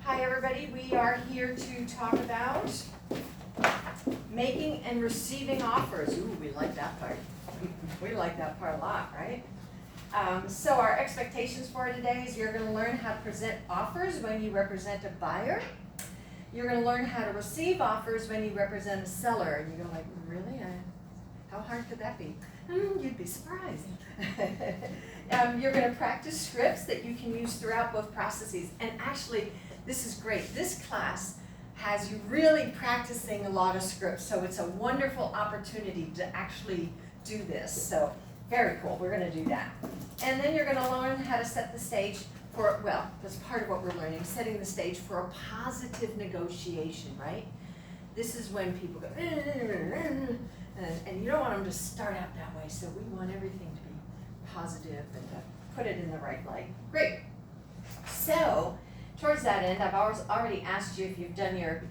Hi everybody, we are here to talk about making and receiving offers. Ooh, we like that part. We like that part a lot, right? So our expectations for today is you're going to learn how to present offers when you represent a buyer. You're going to learn how to receive offers when you represent a seller. And you go like, really? How hard could that be? You'd be surprised. You're going to practice scripts that you can use throughout both processes. And actually, this is great. This class has you really practicing a lot of scripts. So it's a wonderful opportunity to actually do this. So very cool. We're going to do that. And then you're going to learn how to set the stage for, well, that's part of what we're learning, setting the stage for a positive negotiation, right? This is when people go, and you don't want them to start out that way. So we want everything to be positive and to put it in the right light. Great. So towards that end, I've already asked you if you've done your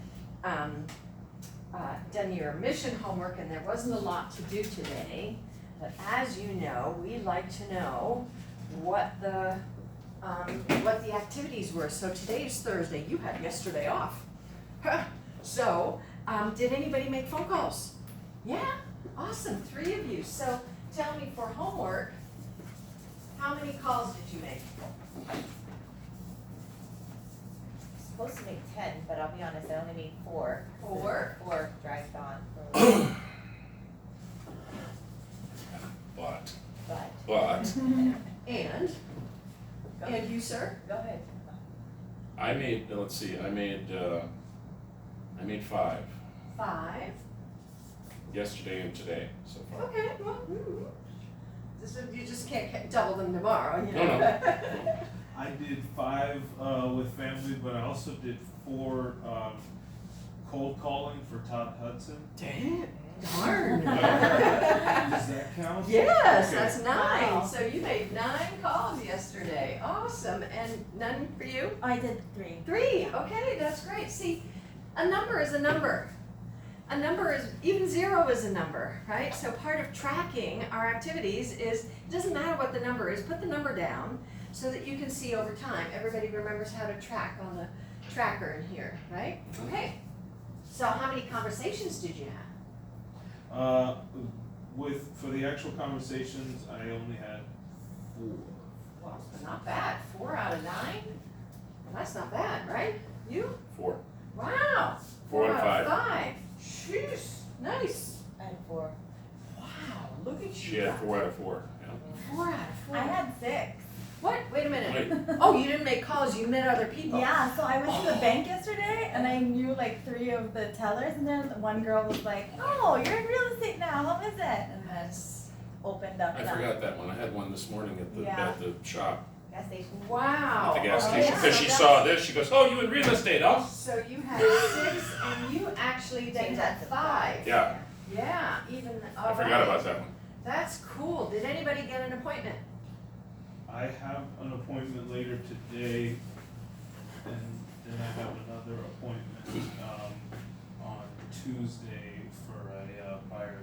mission homework, and there wasn't a lot to do today. But as you know, we like to know what the activities were. So today is Thursday. You had yesterday off. So did anybody make phone calls? Yeah, awesome. 3 of you. So tell me, for homework, how many calls did you make? Supposed to make 10, but I'll be honest, I only made 4. 4? 4 dragged on. But And you, sir? Go ahead. I made, let's see, I made 5 5. yesterday and today so far. Okay, well, you just can't double them tomorrow, you know. No. I did 5 with family, but I also did 4 cold calling for Todd Hudson. Damn, darn. Does that count? Yes, Okay. that's 9. Wow. So you made 9 calls yesterday. Awesome. And none for you? I did 3. 3. Okay, that's great. See, a number is a number. A number is, even 0 is a number, right? So part of tracking our activities is, it doesn't matter what the number is, put the number down so that you can see over time. Everybody remembers how to track on the tracker in here, right? Okay. So how many conversations did you have? For the actual conversations, I only had 4. Well, not bad. 4 out of 9? Well, that's not bad, right? You? 4. Wow. 4 out of 5. 5. Jeez. Nice. I had 4. Wow. Look at you. She had 4 out of 4. Yeah. 4 out of 4. I had 6. What? Wait a minute. Wait. Oh, you didn't make calls. You met other people. Yeah, so I went to the bank yesterday and I knew like 3 of the tellers, and then one girl was like, "Oh, you're in real estate now. How is it?" And then opened up. I forgot that one. I had one this morning at the shop, Gas station. Wow. at the gas Oh, station, yeah. because she saw this. She goes, "Oh, you in real estate, huh?" So you had 6, and you actually then Changed had that to 5. Yeah, Yeah. Even. I forgot about that one. That's cool. Did anybody get an appointment? I have an appointment later today, and then I have another appointment on Tuesday for a buyer.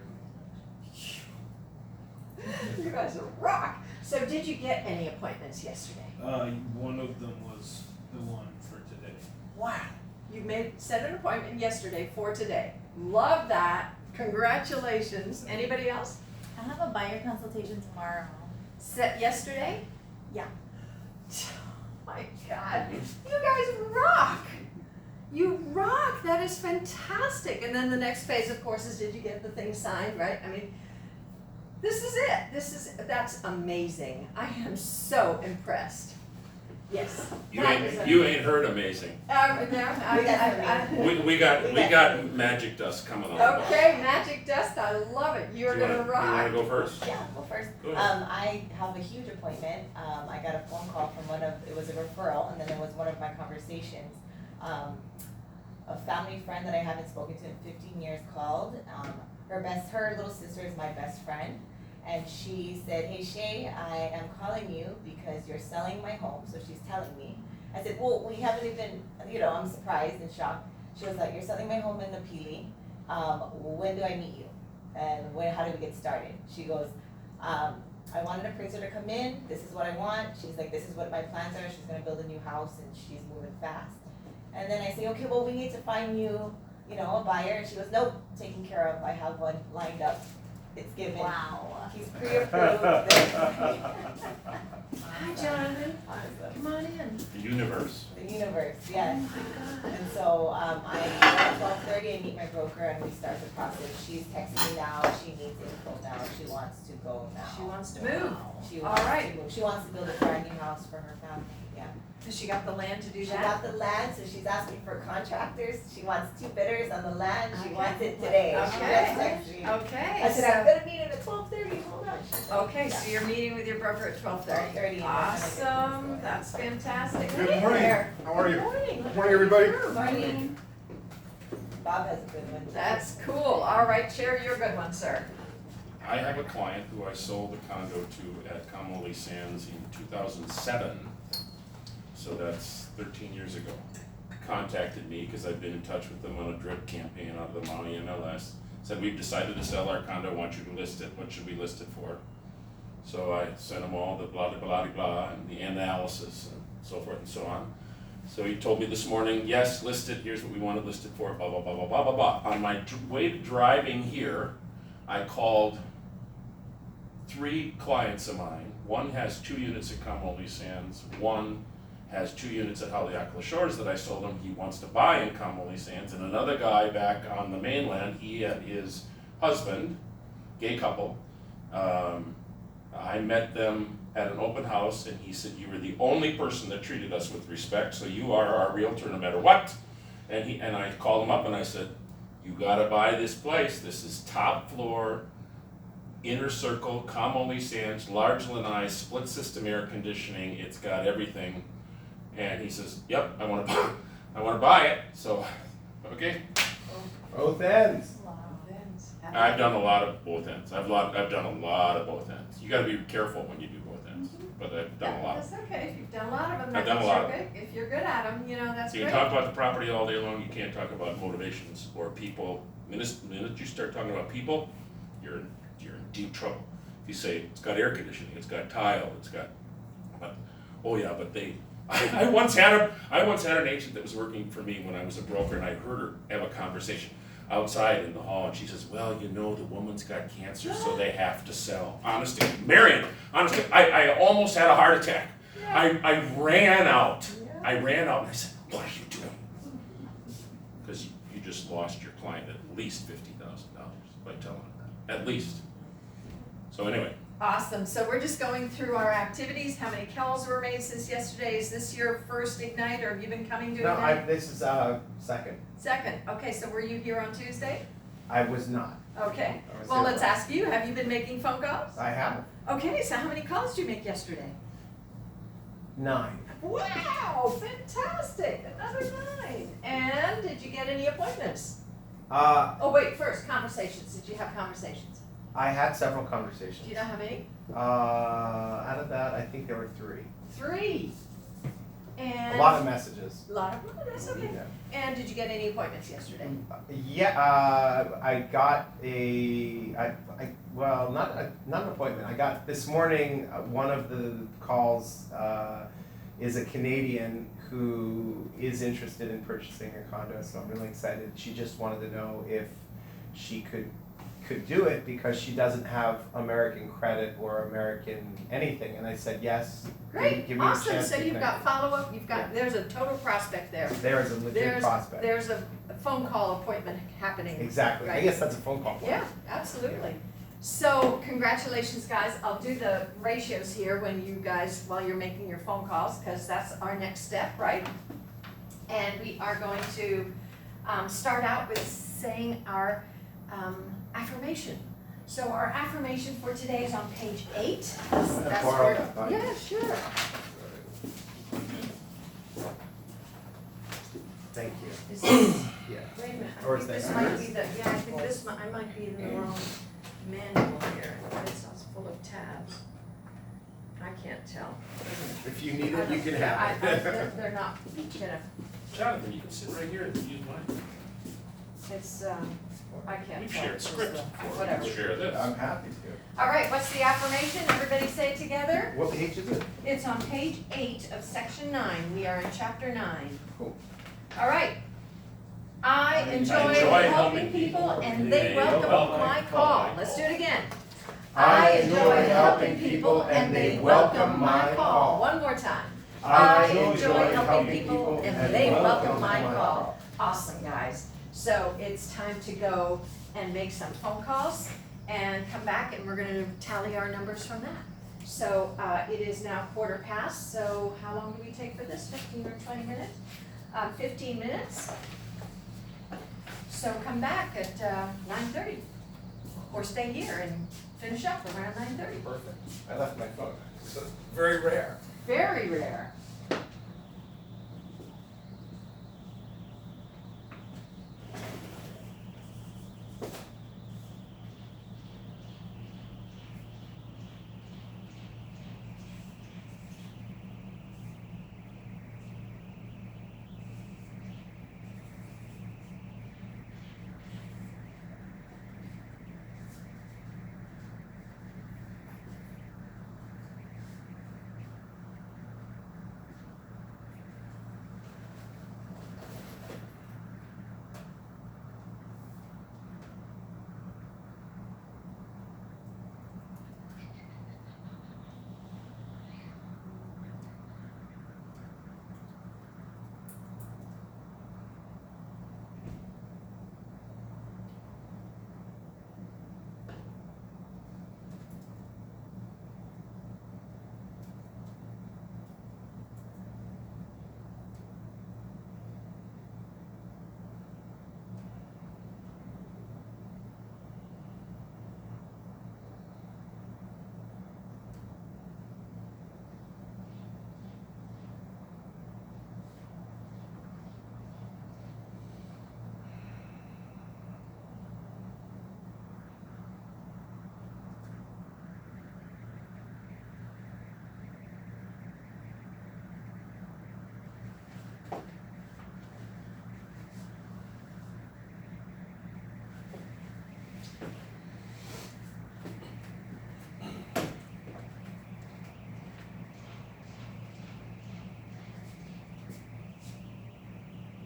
You guys rock. So did you get any appointments yesterday? One of them was the one for today. Wow. You set an appointment yesterday for today. Love that. Congratulations. Anybody else? I have a buyer consultation tomorrow. Set yesterday? Yeah. Oh my God. You guys rock. You rock. That is fantastic. And then the next phase, of course, is did you get the thing signed, right? I mean, this is it. That's amazing. I am so impressed. Yes. You That is ain't heard amazing. We got magic dust coming on. Okay, magic dust. I love it. You're gonna rock. You wanna go first? Yeah, well first, Good. I have a huge appointment. I got a phone call from it was a referral, and then it was one of my conversations. A family friend that I haven't spoken to in 15 years called. Her little sister is my best friend. And she said, "Hey Shay, I am calling you because you're selling my home." So she's telling me. I said, "Well, we haven't even, I'm surprised and shocked." She was like, "You're selling my home in the Pili. When do I meet you? And how do we get started?" She goes, I wanted a appraiser to come in. This is what I want. She's like, "This is what my plans are." She's going to build a new house and she's moving fast. And then I say, okay, well, we need to find you, you know, a buyer. And she goes, nope, taken care of. I have one lined up. It's given. Wow. He's pre-approved. Hi, Jonathan. Awesome. Come on in. The universe. The universe, yes. Oh my God. And so at 12:30 I meet my broker and we start the process. She's texting me now. She needs info now. She wants to go now. She wants to move. She All wants right. to move. She wants to build a brand new house for her family. Yeah. Has she got the land to do She that? got the land, so she's asking for contractors. She wants 2 bidders on the land. She Okay. wants it today. She Okay. just texted me. Okay. I said, so- I'm gonna meet him at 12:30. Hold on. She said, Okay, so you're meeting with your broker at 12:30. 12:30. Awesome, that's fantastic. Good Hey morning. there. How are you? Good morning. Good morning, everybody. Good morning. Bob has a good one. That's cool. All right, share your good one, sir. I have a client who I sold a condo to at Kamali Sands in 2007. So that's 13 years ago. Contacted me because I've been in touch with them on a drip campaign out of the Maui MLS. Said, we've decided to sell our condo, want you to list it, what should we list it for? So I sent him all the blah, blah, blah, blah, and the analysis and so forth and so on. So he told me this morning, yes, list it, here's what we want to list it for, blah, blah, blah, blah, blah, blah, blah. On my way driving here, I called 3 clients of mine. One has 2 units at Kamali Sands, one has 2 units at Haleakala Shores that I sold him, he wants to buy in Kamali Sands, and another guy back on the mainland, he and his husband, gay couple, I met them at an open house and he said, you were the only person that treated us with respect, so you are our realtor no matter what. And I called him up and I said, you gotta buy this place, this is top floor, inner circle, Kamali Sands, large lanai, split system air conditioning, it's got everything. And he says, yep, I wanna buy it, so, okay. Both ends. I've done a lot of both ends, I've done a lot of both ends. You gotta be careful when you do both ends, but I've done a lot. That's okay, if you've done a lot of them, I've that done a means lot you're of good. If you're good at them, you know, that's So great. you can talk about the property all day long, you can't talk about motivations or people. The minute you start talking about people, you're in deep trouble. If you say, it's got air conditioning, it's got tile, it's got, but, oh yeah, but they, I once had an agent that was working for me when I was a broker, and I heard her have a conversation outside in the hall, and she says, well, you know, the woman's got cancer, so they have to sell. Honestly, Marion, honestly, I almost had a heart attack. I ran out. I ran out and I said, what are you doing? Because you just lost your client at least $50,000 by telling them that, at least. So anyway, Awesome, so we're just going through our activities, how many calls were made since yesterday, is this your first Ignite, or have you been coming to No, Ignite? this is second. Second, okay, so were you here on Tuesday? I was not. Okay, I was well, here let's for- ask you, have you been making phone calls? I have Okay, so how many calls did you make yesterday? 9. Wow, fantastic, another 9. And did you get any appointments? Oh wait, first, conversations, did you have conversations? I had several Do conversations. you know how many? Out of that, I think there were 3. 3. And A lot of messages. a lot of them, that's okay. Yeah. And did you get any appointments yesterday? Yeah, I got well, not an appointment. I got this morning, one of the calls is a Canadian who is interested in purchasing a condo, so I'm really excited. She just wanted to know if she could do it because she doesn't have American credit or American anything, and I said yes. Great, give me a awesome, chance so to you've got connect. follow-up, there's a total prospect there. There is a legit prospect. There's a phone call appointment happening. Exactly. I Right. guess that's a phone call. Yeah, absolutely. So congratulations, guys. I'll do the ratios here when you guys, while you're making your phone calls, because that's our next step, right? And we are going to start out with saying our affirmation. So our affirmation for today is on page 8. That's borrow where- that, bud? Yeah, sure. Thank you. Is this, Yeah. wait a minute, Or I is think this that might yours? be the, yeah, I think this might, I might be in the wrong manual here. It's full of tabs. I can't tell. If you need it, you can have They're not, Jennifer, Jonathan, you can sit right here and use mine. it's, I can't tell. We've shared It's scripts the- before, Whatever. we'll share this. I'm happy to. All right, what's the affirmation? Everybody say it together. What page is it? It's on page 8 of section 9. We are in chapter 9. Cool. All right. I enjoy helping people and they welcome my call. Let's do it again. I enjoy helping people and they welcome my call. One more time. I enjoy helping people and they welcome my call. Awesome, guys. So it's time to go and make some phone calls and come back and we're gonna tally our numbers from that. So it is now 1:15, so how long do we take for this, 15 or 20 minutes? 15 minutes. So come back at 9:30 or stay here and finish up around 9:30. Perfect. I left my phone. So very rare. Very rare.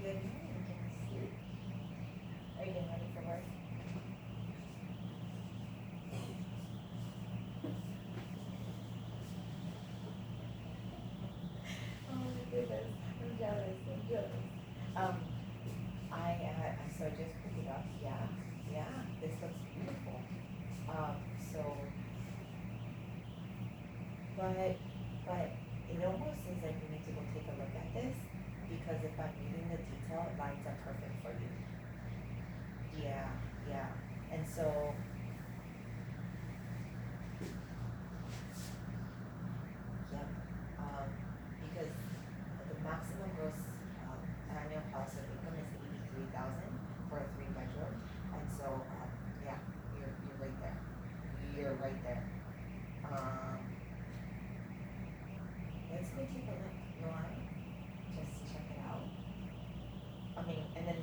Good morning, are you getting ready for work? Oh my goodness, I'm jealous. So I just picked it up, yeah, this looks beautiful. But it almost seems like we need to go take a look at this, because if I'm reading the detail, it lines up perfect for you. Yeah, and so. Yep, because the maximum gross annual household income is 83,000 for a 3-bedroom, and so yeah, you're right there. You're right there. Let's go take a look. You want it? Just check it out. I mean, and then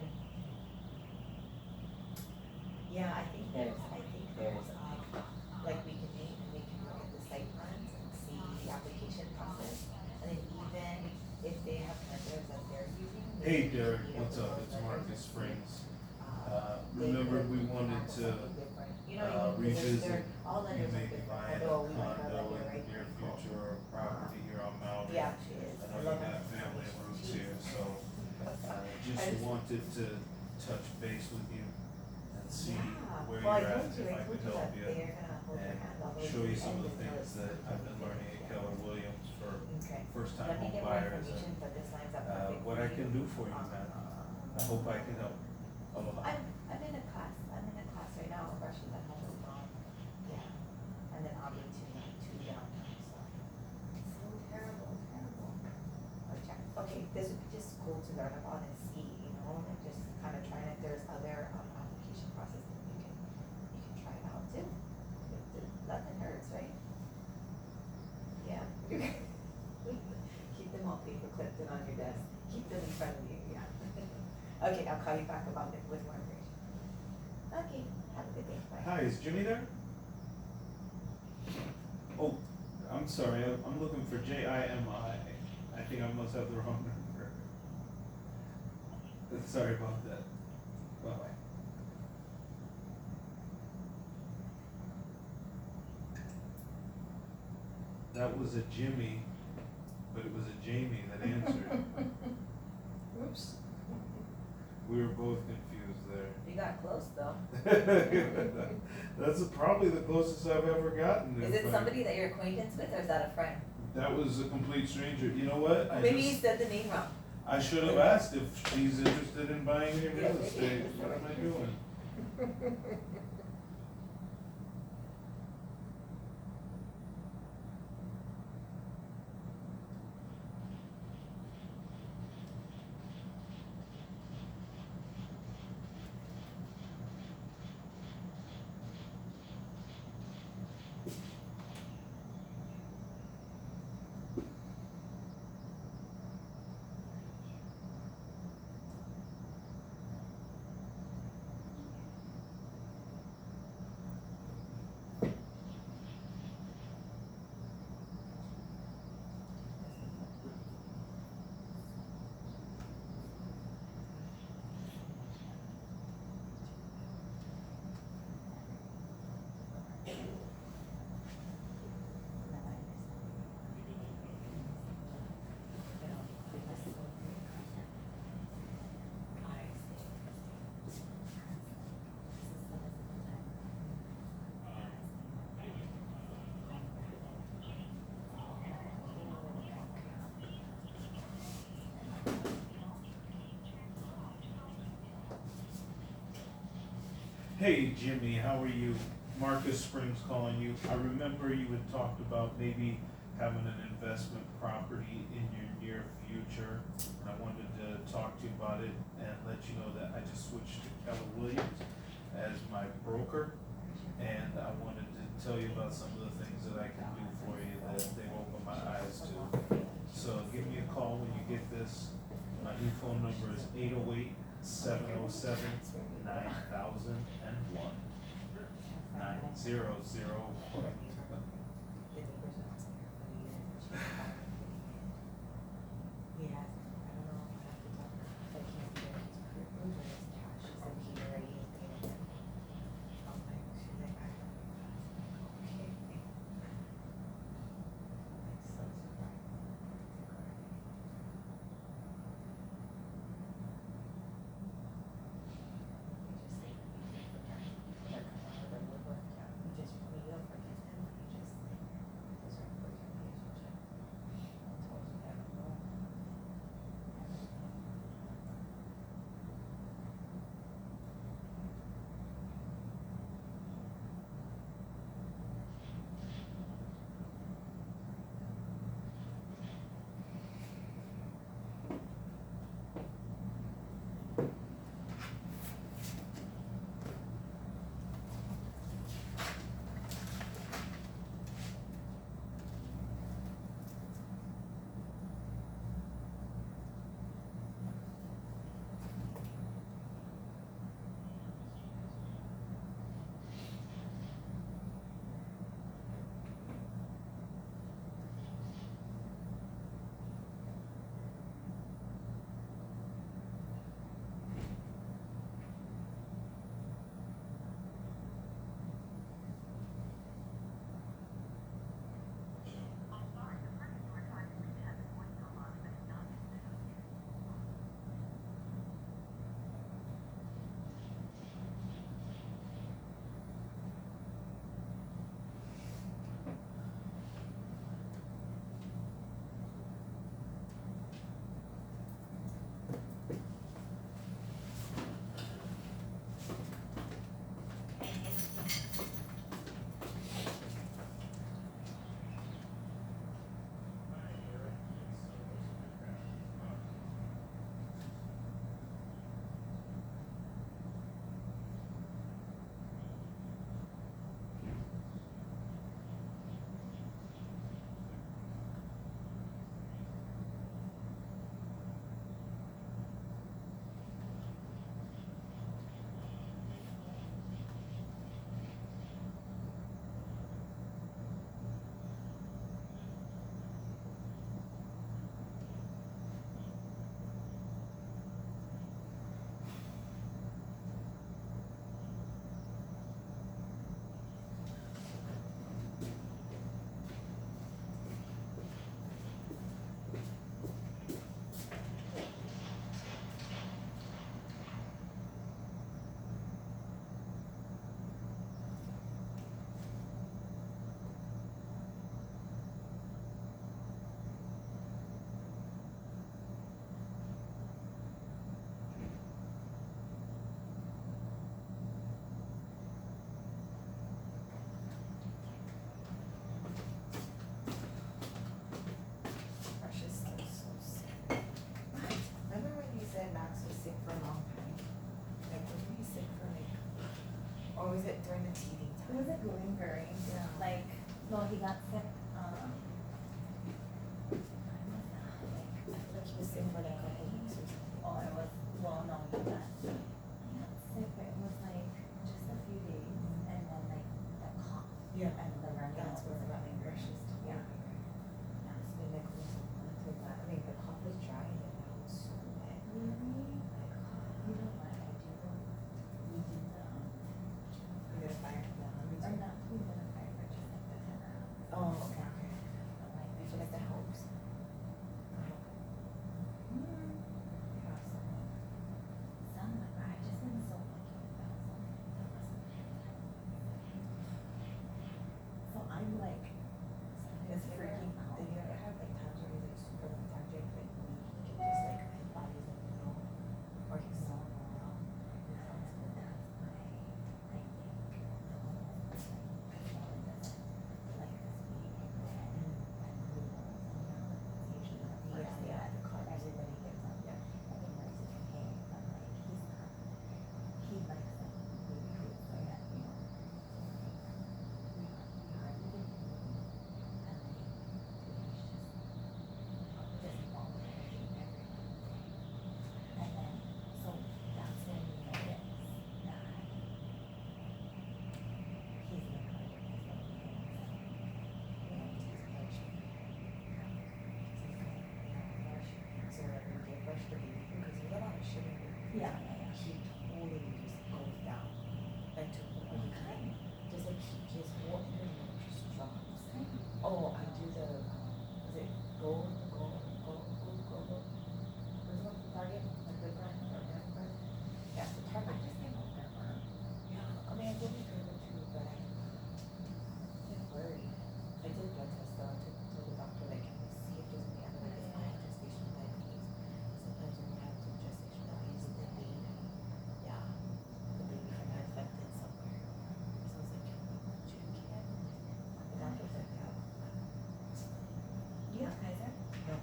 yeah, I think there's like we can meet and we can look at the site plans and see the application process, and then even if they have methods that they're using. Hey Derek, what's up? It's Marcus Springs. Remember we wanted to revisit, you may be buying a condo in the near future or property here on Maui. Yeah, she is. I know you got family roots here, so just wanted to touch base with you and see where you're at, if I could help you, and show you some of the things that I've been learning at Keller Williams for first time home buyers and what I can do for you, man. I hope I can help. I'm in a class right now, brushing that home with mom. Yeah, and then I'll be two downtown, so. So terrible. Okay, this would be just cool to learn about and see, and just kind of trying if there's other application process that you can try it out too. Nothing hurts, right? Yeah. Keep them all paper clipped and on your desk. Keep them in front of you, yeah. Okay, I'll call you back about it with more information. Okay, have a good day, bye. Hi, is Jimmy there? Oh, I'm sorry, I'm looking for Jimi. I think I must have the wrong number. Sorry about that. Bye-bye. That was a Jimmy, but it was a Jamie that answered. Oops. We were both confused there. You got close though. That's probably the closest I've ever gotten. Is it somebody that you're acquaintance with or is that a friend? That was a complete stranger. You know what? Maybe you said the name wrong. I should have asked if she's interested in buying any Yeah, real maybe. estate. What am I doing? Hey Jimmy, how are you? Marcus Springs calling you. I remember you had talked about maybe having an investment property in your near future. And I wanted to talk to you about it and let you know that I just switched to Keller Williams as my broker. And I wanted to tell you about some of the things that I can do for you that they've opened my eyes to. So give me a call when you get this. My new phone number is 808-707-9001. 9001. it during the teething It time. was like lingering, Yeah. like, no, he got sick, when was that? I feel like he was sick for like a couple weeks or something. Oh, it was, well, no, he got sick, but it was like just a few days, and then like the cough. Yeah. And the running That's nose where and the lingering. rushes to Yeah. It's been like months with that. I mean, the cough was dry and then now it's so wet. Really? Like, You know what I do? We did the, you get a fire. or not, we did a fire, but just like the 10 hours. Oh, okay, okay. But like, I feel like that helps. yeah, some, but I just been so lucky with that, so that wasn't. So I'm like, It's it's freaking freaking out. Did you ever have like times where he's like super lethargic, like he can just like his body's like no, or he's No, so no, but that's my, I think, the whole, like, I feel it doesn't, like, this week, and who knows, and now it's usually the first day yeah, that the carbs. everybody gets up, Yeah. everybody's okay, but like, he's not, he likes like baby food, so yeah, you know, we hardly get to eat, and like, he's just vomiting every day. And then, so that's when we notice that he's lethargic, he's not eating, so we have to take blood sugar. So whenever you give brush to baby food, because there's a lot of sugar in baby food, Yeah, yeah, he totally just goes down. Like to the point where he just like he just whole energy just drops. Oh, I do the is it go? What is it called? Target? Like the brand or brand brand? Yeah, the I Target. just think of that one. Yeah, I mean I did it for the too, but I'm like worried. I did a blood test though. I told the doctor like, can we see if there's any other like it's not gestational diabetes. Sometimes when you have the gestational diabetes, the baby, yeah, the baby can be affected somewhere. So I was like, can we check it? The doctor said no. You have Kaiser? No.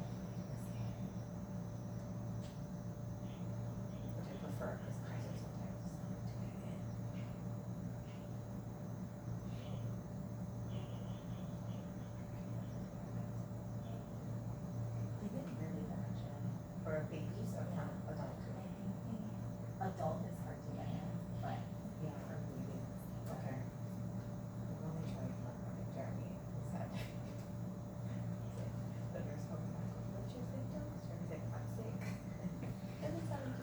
Which I prefer because Kaiser sometimes is not too good. They get really bad, Jen. For babies or for adults? Adult is hard to get in, but Yeah. for babies. Okay. I'm only trying for Jeremy. Is that the nurse comes back, what's your symptoms? Jeremy's like, I'm sick. Every 17.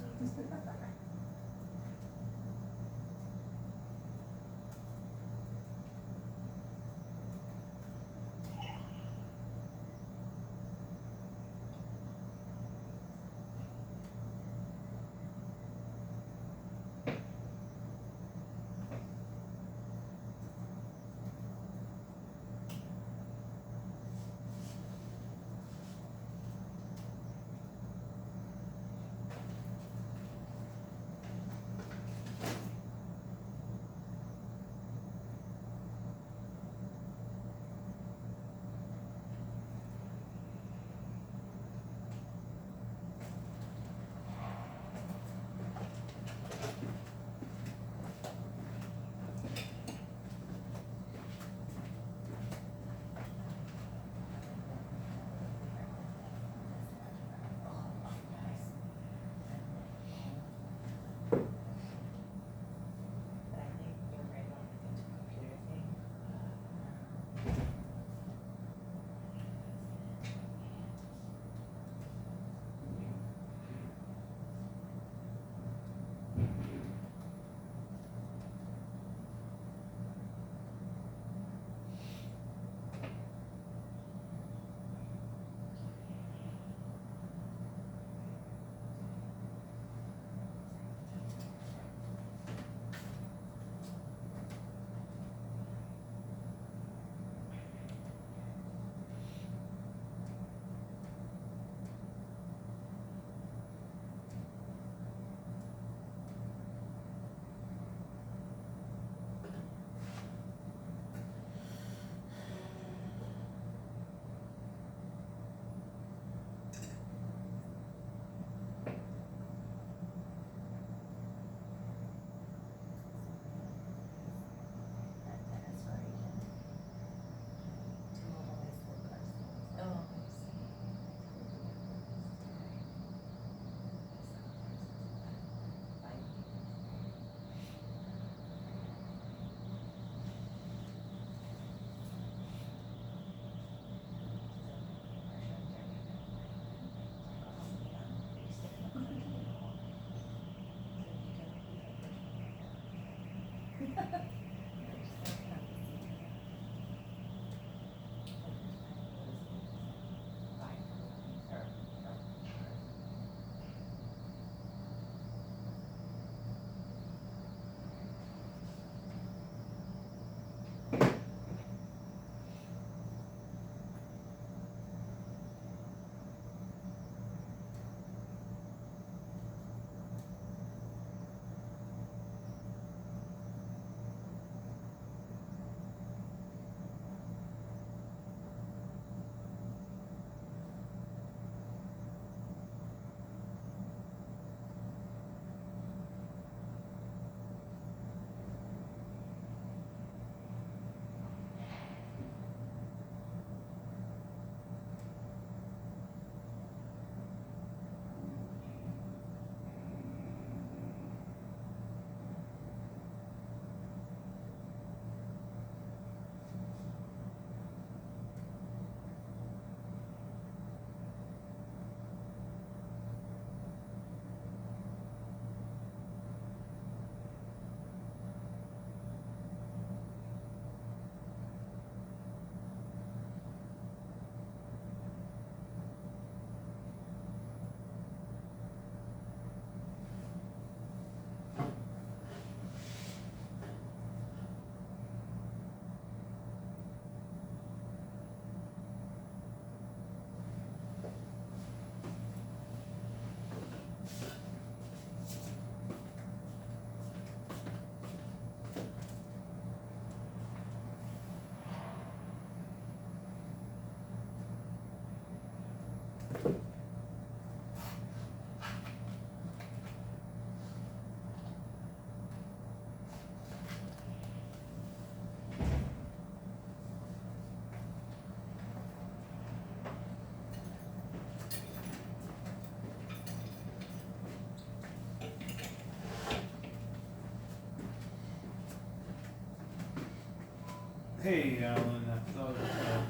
Hey, Alan, I thought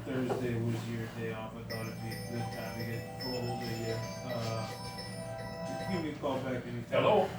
Thursday was your day off. I thought it'd be a good time to get a hold of you. You can give me a call back anytime. Hello?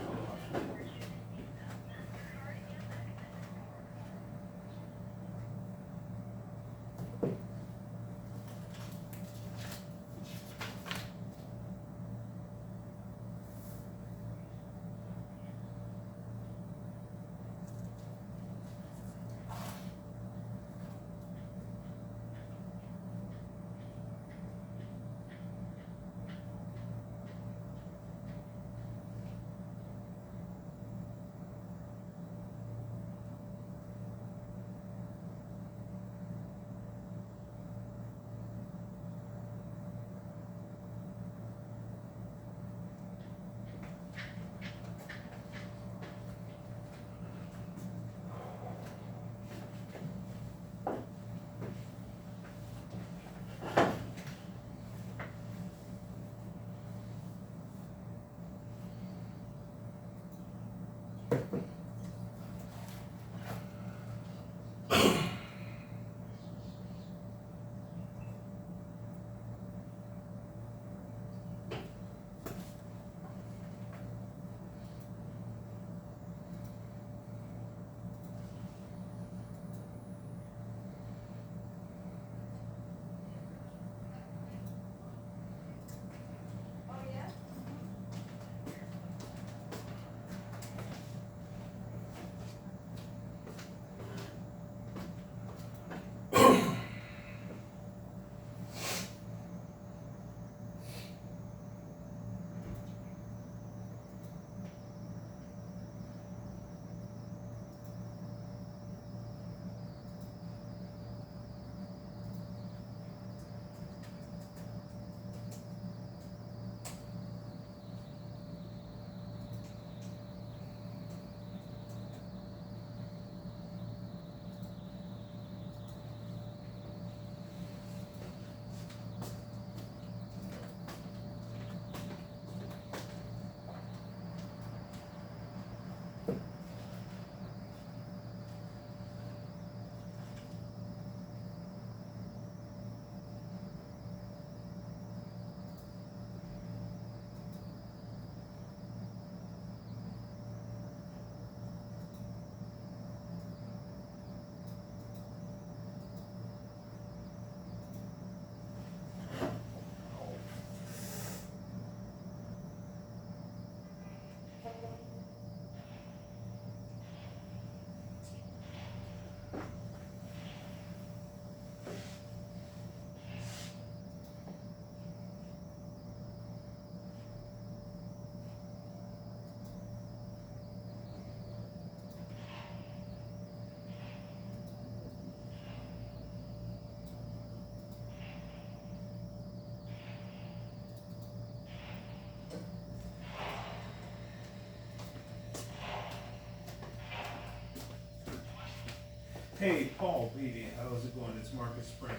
Hey, Paul, Vitti, how's it going? It's Marcus Springs.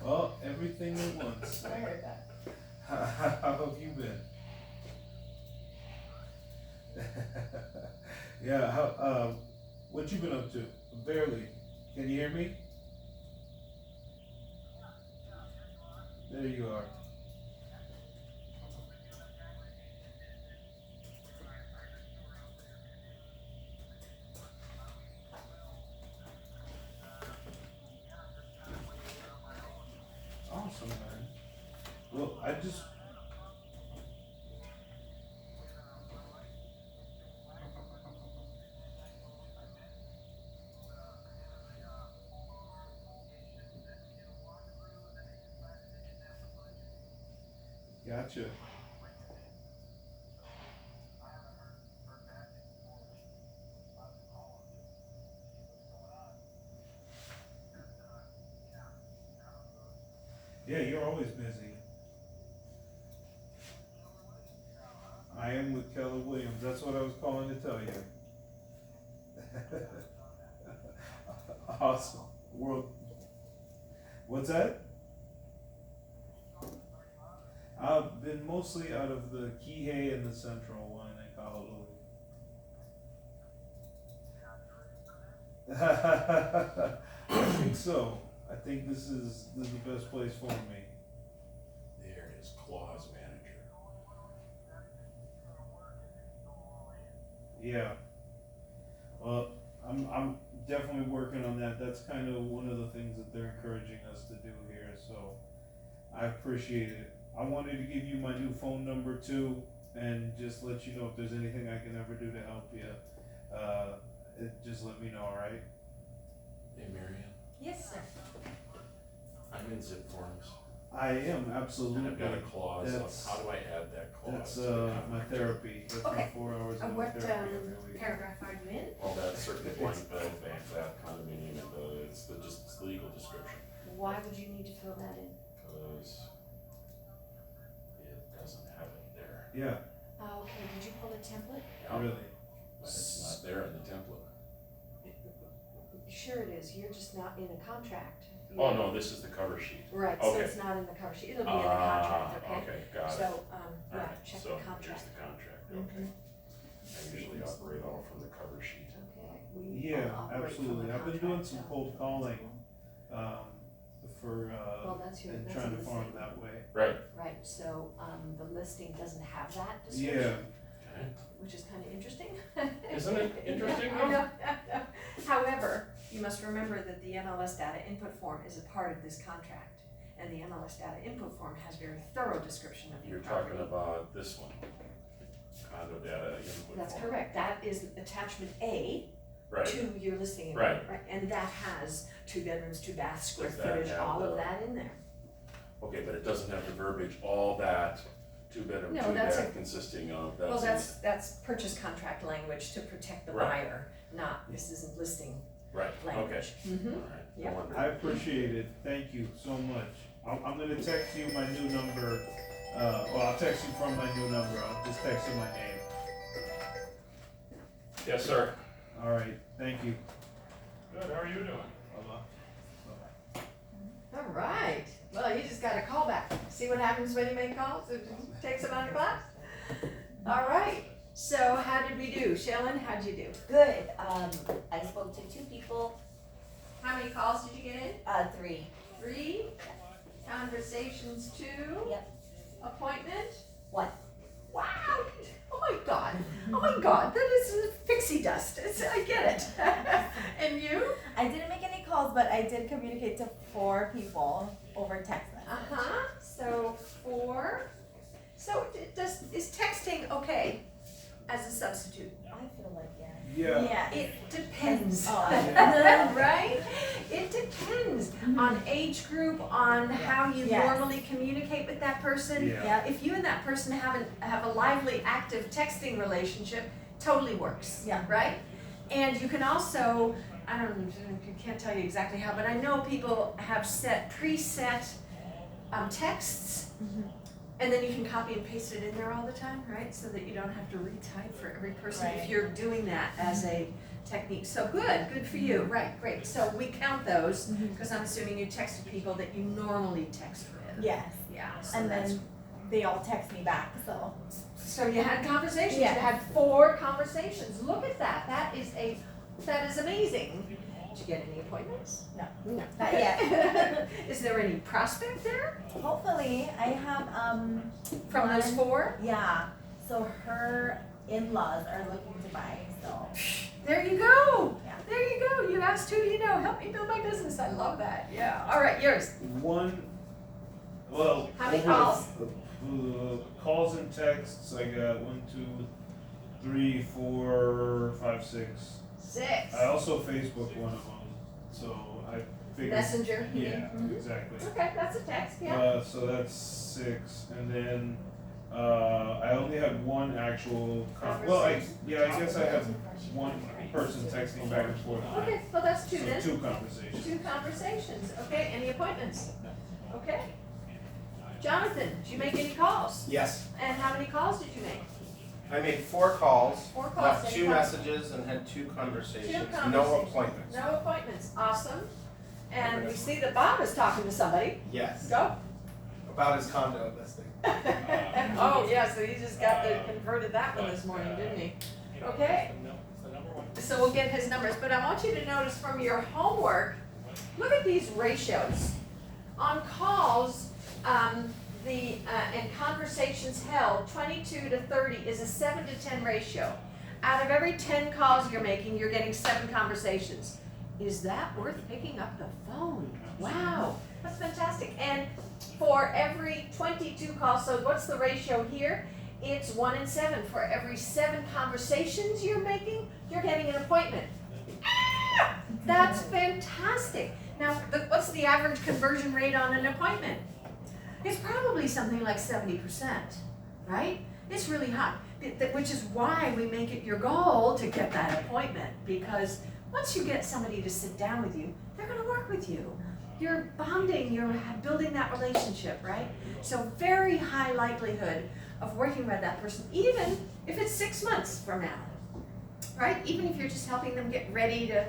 Oh, everything at once. I heard that. How have you been? Yeah, what you been up to? Barely. Can you hear me? There you are. Awesome, man. Well, I just gotcha. Yeah, you're always busy. I am with Keller Williams. That's what I was calling to tell you. Awesome. World. What's that? I've been mostly out of the Kihei and the Central one in Kahului. I think so. I think this is the best place for me. There is clause manager. Yeah. Well, I'm definitely working on that. That's kind of one of the things that they're encouraging us to do here, so I appreciate it. I wanted to give you my new phone number too, and just let you know if there's anything I can ever do to help you. Just let me know, alright? Hey Marion, Yes, sir. I'm in zip forms, I am, absolutely. and I've got a clause, That's- how do I add that clause? That's to the my contract? therapy. That's my Okay. 4 hours of my What therapy every week. paragraph are you in? Well, that's certainly blank bed, bank that, condominium, and it's the legal description, Why would you need to fill that in? because it doesn't have it there. Yeah, Oh, okay, did you pull a template? Yeah, really. but it's not there in the template. Sure it is, you're just not in a contract. Oh, no, this is the cover sheet. Right, so Okay. it's not in the cover sheet, it'll be in the contract, okay? Okay, got it. So, yeah, Alright, check so the here's contract. the contract, Mhm. okay. I usually operate all from the cover sheet. Okay, we Yeah, all operate from absolutely. the I've been doing contract, some so- cold calling, for, Well, that's your, and that's trying a to farm listing. that way. Right. Right, so, the listing doesn't have that Yeah, description, Okay. which is kinda interesting. Isn't it interesting, I know. However, you must remember that the MLS data input form is a part of this contract. And the MLS data input form has very thorough description of your You're property. talking about this one, condo data input That's form. correct, that is attachment A Right, to your listing Right. agreement, right? And that has 2 bedrooms, 2 baths, square Does that footage, have all of the- that in there. okay, but it doesn't have the verbiage, all that, 2-bedroom, No, 2 that's bath a- consisting of, Well, that's, that's purchase contract language to protect the Right. buyer, not, this isn't listing right, okay, language. Mm-hmm. alright, Yeah. no wonder. I appreciate it. Thank you so much. I'm gonna text you my new number. Well, I'll text you from my new number. I'll just text you my name. Yes, sir. Alright, thank you. Good, how are you doing? Bye-bye. All right, well, you just got a call back. See what happens when you make calls? It just takes them out of class? All right, so how did we do? Shellen, how'd you do? Good, I spoke to 2 people, How many calls did you get in? 3. 3, conversations 2. Yep. Appointment? 1. Wow, oh my God, that is pixie dust, I get it. And you? I didn't make any calls, but I did communicate to 4 people over text message. Uh-huh, so 4. So is texting okay as a substitute? I feel like, yeah. Yeah. Yes. It depends, Oh. right? It depends on age group, on how you Yes. normally communicate with that person. Yeah. Yep. If you and that person have a lively, active texting relationship, totally works. Yeah. Right? And you can also, I can't tell you exactly how, but I know people have preset texts. Mhm. And then you can copy and paste it in there all the time, right? So that you don't have to retype for every person if Right. you're doing that as a technique. So good for you, right, great. So we count those, Mhm. because I'm assuming you texted people that you normally text with. Yes. Yeah, so And that's, then they all text me back, so. so you had conversations, Yeah. you had 4 conversations. Look at that, that is amazing. Did you get any appointments? No. No. Not yet. Is there any prospect there Hopefully, I have, from those one- 4? Yeah, so her in-laws are looking to buy, so. There you go. Yeah. There you go. You asked who do you know? Help me build my business. I love that. Yeah. All right, yours. How many calls? Calls and texts, I got 1, 2, 3, 4, 5, 6. 6. I also Facebook one of them, so I figured. Messenger. you Yeah, mean? Mhm. exactly. Okay, that's a text. Yeah. So that's 6, and then, I only had one actual, I guess I have one person texting back and forth. Okay. Well, that's 2 So then. 2 conversations. 2 conversations. Okay. Any appointments? Okay. Jonathan, did you make any calls? Yes, And how many calls did you make? I made 4 calls, 4 calls. left Any 2 calls? messages, and had 2 conversations. 2 No conversations. appointments. No appointments. Awesome. And we see that Bob is talking to somebody. Yes, Go. about his condo listing. Oh, yeah, so he just converted that one this morning, didn't he? Okay. It's the number 1 So we'll get his numbers, but I want you to notice from your homework, look at these ratios. On calls, and conversations held, 22 to 30 is a 7 to 10 ratio. Out of every 10 calls you're making, you're getting 7 conversations. Is that worth picking up the phone? Wow, that's fantastic. And for every 22 calls, so what's the ratio here? It's 1 in 7. For every 7 conversations you're making, you're getting an appointment. Ah, that's fantastic. Now, what's the average conversion rate on an appointment? It's probably something like 70%, right? It's really high, which is why we make it your goal to get that appointment, because once you get somebody to sit down with you, they're gonna work with you. You're bonding, you're building that relationship, right? So very high likelihood of working with that person, even if it's 6 months from now, right? Even if you're just helping them get ready to,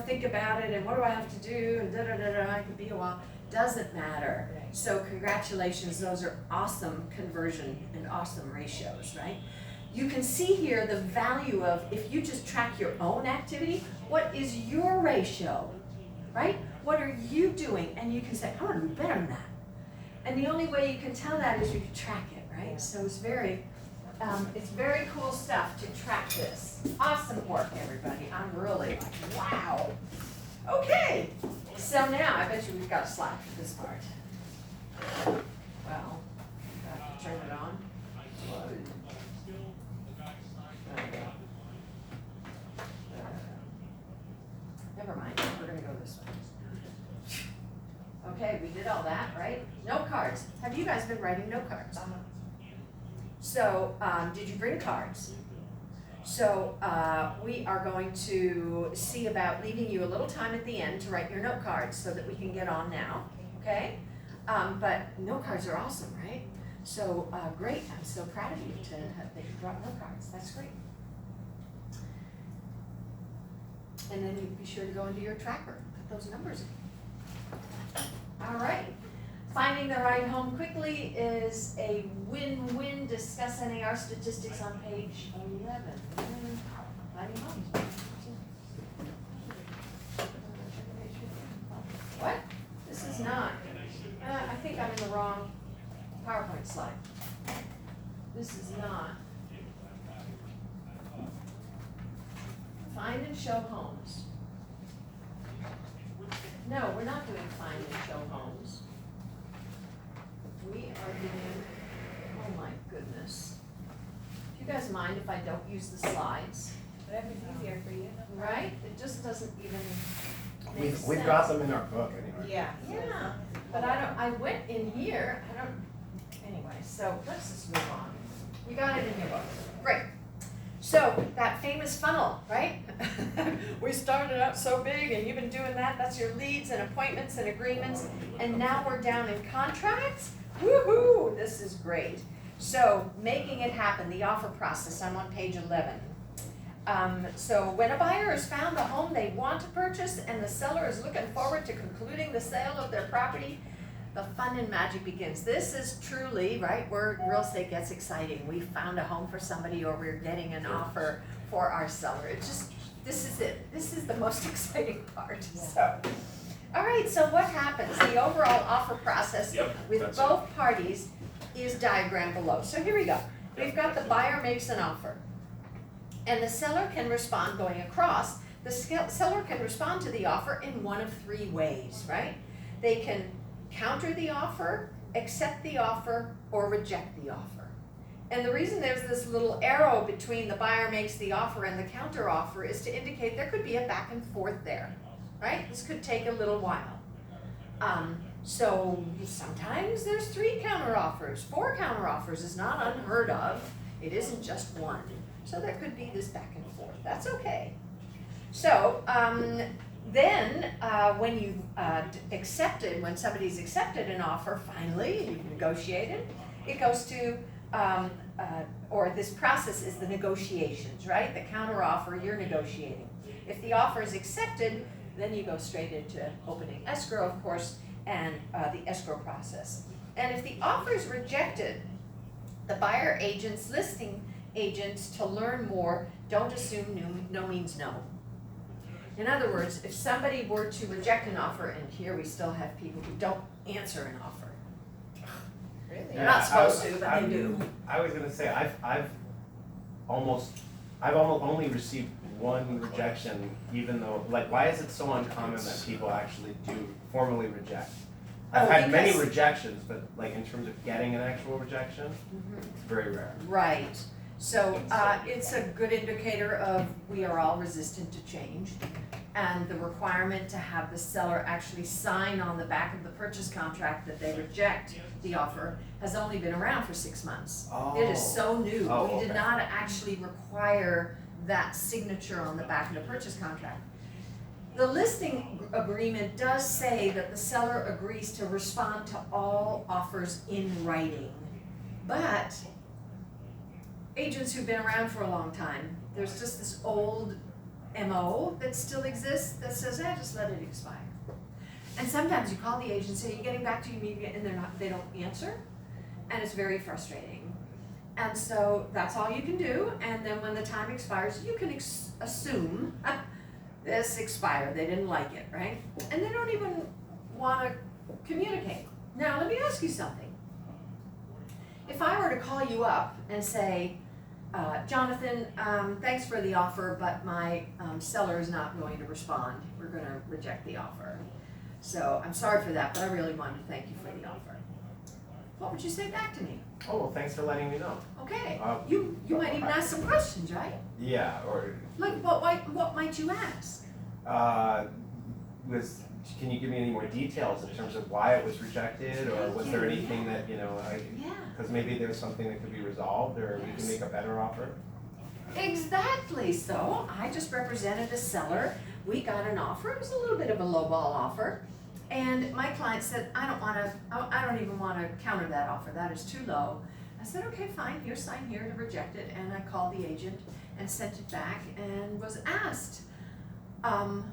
think about it and what do I have to do and it could be a while, doesn't matter. So congratulations, those are awesome conversion and awesome ratios, right? You can see here the value of, if you just track your own activity, what is your ratio, right? What are you doing? And you can say, I want to be better than that. And the only way you can tell that is you can track it, right? So it's very cool stuff to track this. Awesome work, everybody. I'm really like, wow. Okay, so now I bet you we've got a slide for this part. Well, got to turn it on. Never mind, we're gonna go this way. Okay, we did all that, right? Note cards. Have you guys been writing note cards? So, did you bring cards? So, we are going to see about leaving you a little time at the end to write your note cards so that we can get on now, okay? But note cards are awesome, right? So, great, I'm so proud of you that you brought note cards, that's great. And then you be sure to go into your tracker, put those numbers in. All right. Finding the ride home quickly is a win-win. Discuss NAR statistics on page 11. Finding home. What? This is not. I think I'm in the wrong PowerPoint slide. This is not. Find and show homes. No, we're not doing find and show homes. We are doing, oh my goodness. Do you guys mind if I don't use the slides? Whatever's easier for you. Right? It just doesn't even make sense. We've got them in our book anyway. Yeah. Yeah, but I went in here, anyway, so let's just move on. You got it in your book. Great. So that famous funnel, right? We started out so big and you've been doing that. That's your leads and appointments and agreements. And now we're down in contracts. Woohoo, this is great. So making it happen, the offer process, I'm on page 11. So when a buyer has found the home they want to purchase and the seller is looking forward to concluding the sale of their property, the fun and magic begins. This is truly, right, where real estate gets exciting. We found a home for somebody or we're getting an offer for our seller. It's just, this is it. This is the most exciting part. So, all right, so what happens? The overall offer process with both parties is diagrammed below. So here we go. We've got the buyer makes an offer. And the seller can respond going across. The seller can respond to the offer in one of 3 ways, right? They can counter the offer, accept the offer, or reject the offer. And the reason there's this little arrow between the buyer makes the offer and the counter offer is to indicate there could be a back and forth there, right? This could take a little while. So sometimes there's 3 counter offers. 4 counter offers is not unheard of. It isn't just 1. So there could be this back and forth. That's okay. So then when you've accepted, when somebody's accepted an offer, finally, you've negotiated, it goes to, or this process is the negotiations, right? The counter offer, you're negotiating. If the offer is accepted, then you go straight into opening escrow, of course, and the escrow process. And if the offer is rejected, the buyer agent's listing agents to learn more. Don't assume no means no. In other words, if somebody were to reject an offer, and here we still have people who don't answer an offer. Really? They're not supposed to, but they do. I was gonna say, I've almost only received one rejection, even though, like, why is it so uncommon that people actually do formally reject? I've Oh, had many because- rejections, but like in terms of getting an actual rejection, Mhm. it's very rare. Right, so, it's a good indicator of we are all resistant to change. And the requirement to have the seller actually sign on the back of the purchase contract that they reject the offer has only been around for 6 months. It is so new, Oh, we did okay. not actually require that signature on the back of the purchase contract. The listing agreement does say that the seller agrees to respond to all offers in writing. But agents who've been around for a long time, there's just this old MO that still exists that says, just let it expire. And sometimes you call the agent, say, you're getting back to you immediately, and they don't answer, and it's very frustrating. And so that's all you can do, and then when the time expires, you can assume this expired, they didn't like it, right? And they don't even wanna communicate. Now, let me ask you something. If I were to call you up and say, Jonathan, thanks for the offer, but my seller is not going to respond. We're gonna reject the offer. So I'm sorry for that, but I really wanted to thank you for the offer. What would you say back to me? Oh, well, thanks for letting me know. Okay, Uh, you might even ask some questions, right? Yeah, or, Like, what might you ask? can you give me any more details in terms of why it was rejected, or was there anything that, Yeah. because maybe there's something that could be resolved, or we can make a better offer? Exactly, so I just represented a seller, we got an offer, it was a little bit of a lowball offer, and my client said, I don't even wanna counter that offer, that is too low. I said, okay, fine, here, sign here to reject it, and I called the agent and sent it back and was asked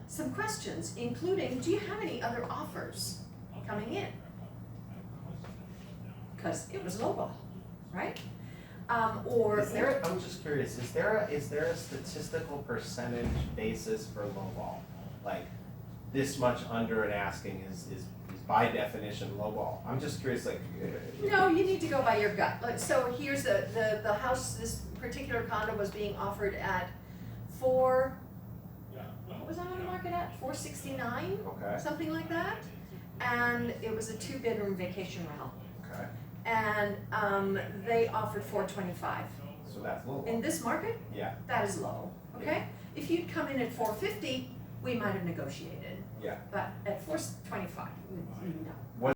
some questions, including, do you have any other offers coming in? Cause it was lowball, right? Or I'm just curious, is there a statistical percentage basis for lowball? Like, this much under an asking is by definition lowball? I'm just curious, like. No, you need to go by your gut. Like, so here's the house, this particular condo was being offered at what was that on the market at? $469? Okay, Something like that. And it was a 2-bedroom vacation rental. okay, And they offered $425. so that's lowball. In this market, Yeah, that is low, okay? If you'd come in at $450, we might have negotiated. yeah. But at $425, no.